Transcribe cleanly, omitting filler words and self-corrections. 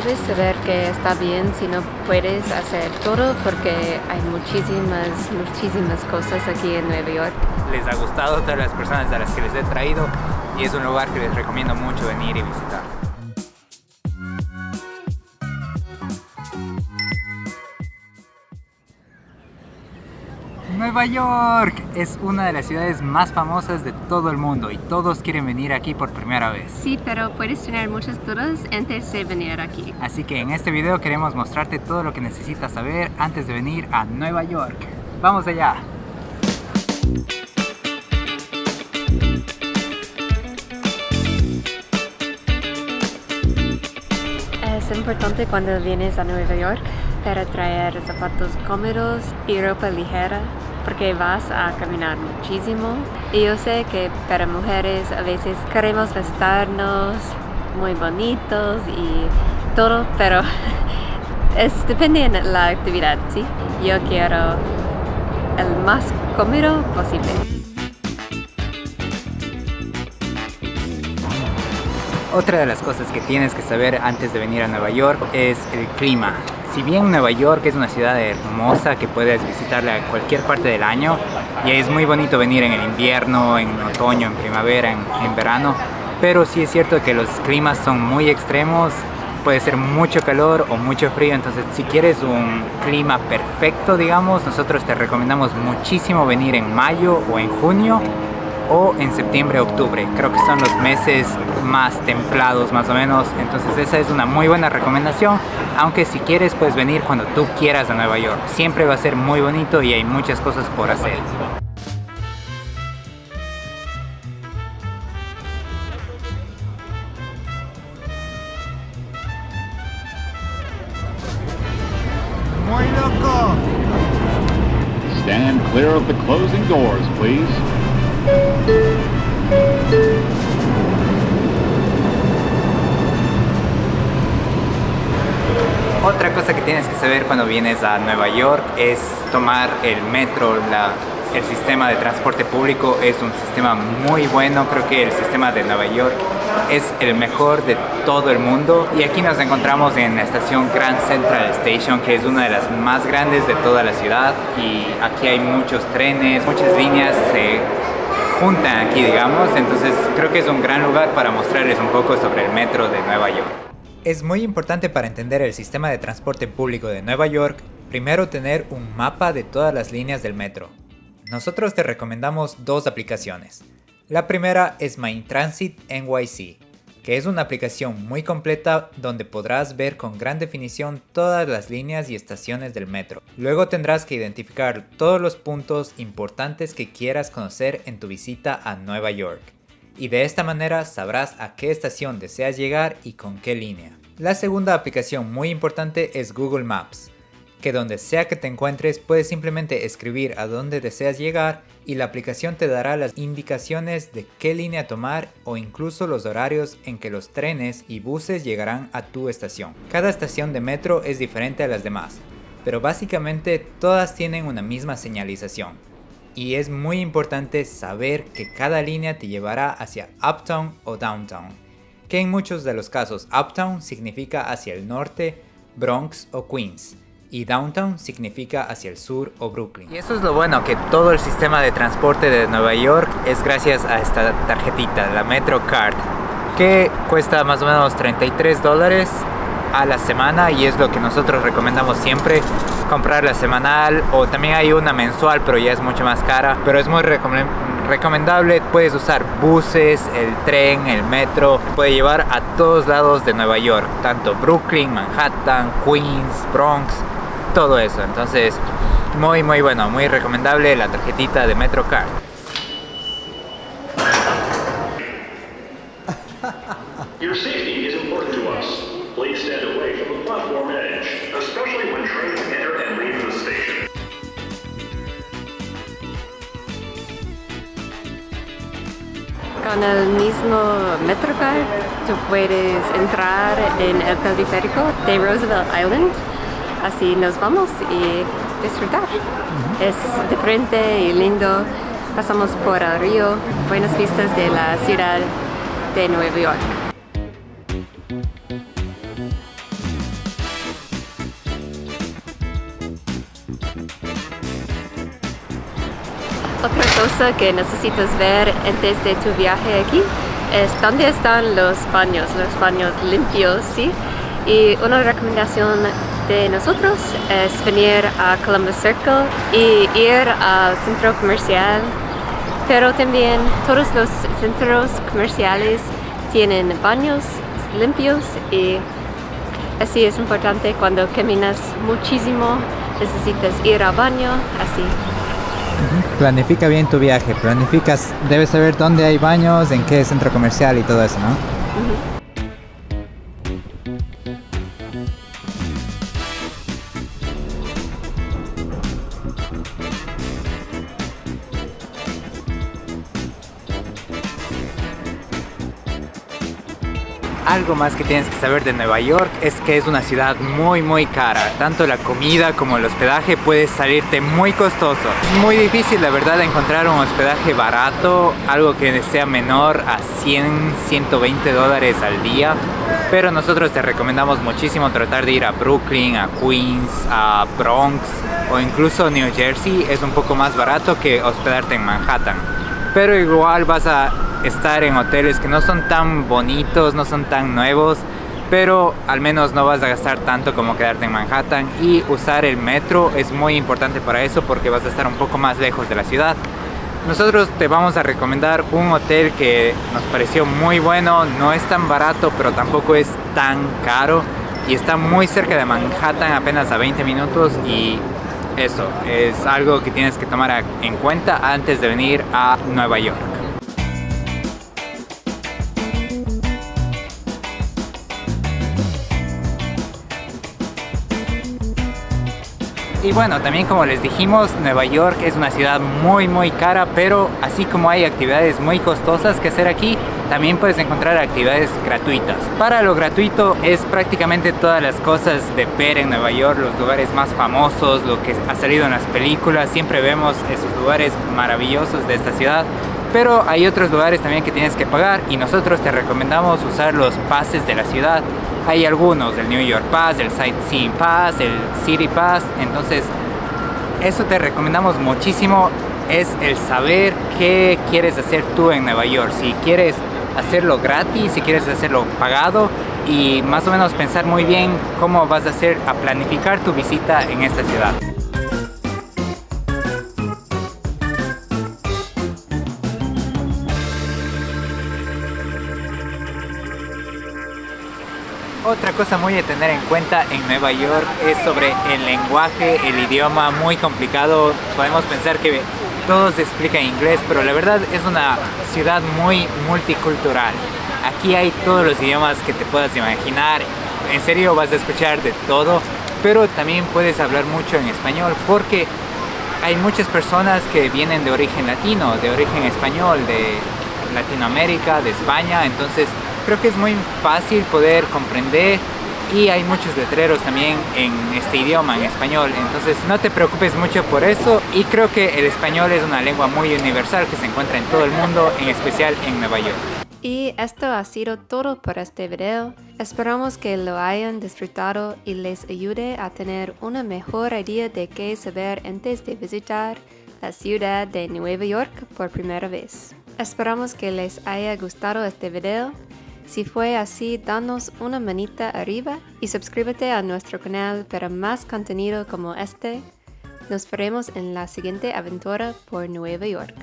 debes saber que está bien si no puedes hacer todo porque hay muchísimas cosas aquí en Nueva York. Les ha gustado a todas las personas a las que les he traído y es un lugar que les recomiendo mucho venir y visitar. Nueva York es una de las ciudades más famosas de todo el mundo y todos quieren venir aquí por primera vez. Sí, pero puedes tener muchas dudas antes de venir aquí. Así que en este video queremos mostrarte todo lo que necesitas saber antes de venir a Nueva York. ¡Vamos allá! Es importante cuando vienes a Nueva York para traer zapatos cómodos y ropa ligera porque vas a caminar muchísimo. Y yo sé que para mujeres a veces queremos vestirnos muy bonitos y todo, pero depende de la actividad, ¿sí? Yo quiero el más cómodo posible. Otra de las cosas que tienes que saber antes de venir a Nueva York es el clima. Si bien Nueva York es una ciudad hermosa que puedes visitarla a cualquier parte del año y es muy bonito venir en el invierno, en otoño, en primavera, en verano, pero sí es cierto que los climas son muy extremos, puede ser mucho calor o mucho frío, entonces si quieres un clima perfecto, digamos, nosotros te recomendamos muchísimo venir en mayo o en junio o en septiembre, octubre. Creo que son los meses más templados más o menos, entonces esa es una muy buena recomendación, aunque si quieres puedes venir cuando tú quieras a Nueva York. Siempre va a ser muy bonito y hay muchas cosas por hacer. ¡Muy loco! Stand clear of the closing doors, please. Otra cosa que tienes que saber cuando vienes a Nueva York es tomar el metro. El sistema de transporte público es un sistema muy bueno. Creo que el sistema de Nueva York es el mejor de todo el mundo. Y aquí nos encontramos en la estación Grand Central Station, que es una de las más grandes de toda la ciudad. Y aquí hay muchos trenes, muchas líneas se juntan aquí, digamos. Entonces creo que es un gran lugar para mostrarles un poco sobre el metro de Nueva York. Es muy importante para entender el sistema de transporte público de Nueva York, primero tener un mapa de todas las líneas del metro. Nosotros te recomendamos dos aplicaciones. La primera es MyTransit NYC, que es una aplicación muy completa donde podrás ver con gran definición todas las líneas y estaciones del metro. Luego tendrás que identificar todos los puntos importantes que quieras conocer en tu visita a Nueva York. Y de esta manera sabrás a qué estación deseas llegar y con qué línea. La segunda aplicación muy importante es Google Maps, que donde sea que te encuentres puedes simplemente escribir a dónde deseas llegar y la aplicación te dará las indicaciones de qué línea tomar o incluso los horarios en que los trenes y buses llegarán a tu estación. Cada estación de metro es diferente a las demás, pero básicamente todas tienen una misma señalización. Y es muy importante saber que cada línea te llevará hacia Uptown o Downtown, que en muchos de los casos Uptown significa hacia el norte, Bronx o Queens, y Downtown significa hacia el sur o Brooklyn. Y eso es lo bueno, que todo el sistema de transporte de Nueva York es gracias a esta tarjetita, la MetroCard, que cuesta más o menos $33 a la semana y es lo que nosotros recomendamos siempre, comprar la semanal, o también hay una mensual pero ya es mucho más cara, pero es muy recomendable. Puedes usar buses, el tren, el metro, puede llevar a todos lados de Nueva York, tanto Brooklyn, Manhattan, Queens, Bronx, todo eso. Entonces muy bueno, muy recomendable la tarjetita de MetroCard. Your safety is important to us. Please stand away from the platform edge, especially when trains enter and leave the station. Con el mismo MetroCard, tú puedes entrar en el teleférico de Roosevelt Island. Así nos vamos y disfrutar. Es diferente y lindo. Pasamos por el río, buenas vistas de la ciudad de Nueva York. cosa que necesitas ver antes de tu viaje aquí es dónde están los baños limpios, ¿sí? Y una recomendación de nosotros es venir a Columbus Circle y ir al centro comercial, pero también todos los centros comerciales tienen baños limpios y así es importante cuando caminas muchísimo, necesitas ir al baño, así. Planifica bien tu viaje, debes saber dónde hay baños, en qué centro comercial y todo eso, ¿no? Algo más que tienes que saber de Nueva York es que es una ciudad muy cara. Tanto la comida como el hospedaje puede salirte muy costoso. Es muy difícil, la verdad, encontrar un hospedaje barato, algo que sea menor a 100, 120 dólares al día. Pero nosotros te recomendamos muchísimo tratar de ir a Brooklyn, a Queens, a Bronx o incluso New Jersey. Es un poco más barato que hospedarte en Manhattan. Pero igual vas a estar en hoteles que no son tan bonitos, no son tan nuevos, pero al menos no vas a gastar tanto como quedarte en Manhattan. Y usar el metro es muy importante para eso porque vas a estar un poco más lejos de la ciudad. Nosotros te vamos a recomendar un hotel que nos pareció muy bueno, no es tan barato pero tampoco es tan caro y está muy cerca de Manhattan, apenas a 20 minutos, y eso es algo que tienes que tomar en cuenta antes de venir a Nueva York. Y bueno, también como les dijimos, Nueva York es una ciudad muy cara, pero así como hay actividades muy costosas que hacer aquí, también puedes encontrar actividades gratuitas. Para lo gratuito es prácticamente todas las cosas de ver en Nueva York, los lugares más famosos, lo que ha salido en las películas. Siempre vemos esos lugares maravillosos de esta ciudad, pero hay otros lugares también que tienes que pagar y nosotros te recomendamos usar los pases de la ciudad. Hay algunos, el New York Pass, el Sightseeing Pass, el City Pass. Entonces eso te recomendamos muchísimo, es el saber qué quieres hacer tú en Nueva York. Si quieres hacerlo gratis, si quieres hacerlo pagado, y más o menos pensar muy bien cómo vas a planificar tu visita en esta ciudad. Otra cosa muy a tener en cuenta en Nueva York es sobre el lenguaje, el idioma muy complicado. Podemos pensar que todo se explica en inglés, pero la verdad es una ciudad muy multicultural. Aquí hay todos los idiomas que te puedas imaginar. En serio vas a escuchar de todo, pero también puedes hablar mucho en español porque hay muchas personas que vienen de origen latino, de origen español, de Latinoamérica, de España. Entonces creo que es muy fácil poder comprender y hay muchos letreros también en este idioma, en español. Entonces no te preocupes mucho por eso, y creo que el español es una lengua muy universal que se encuentra en todo el mundo, en especial en Nueva York. Y esto ha sido todo por este video. Esperamos que lo hayan disfrutado y les ayude a tener una mejor idea de qué saber antes de visitar la ciudad de Nueva York por primera vez. Esperamos que les haya gustado este video. Si fue así, danos una manita arriba y suscríbete a nuestro canal para más contenido como este. Nos veremos en la siguiente aventura por Nueva York.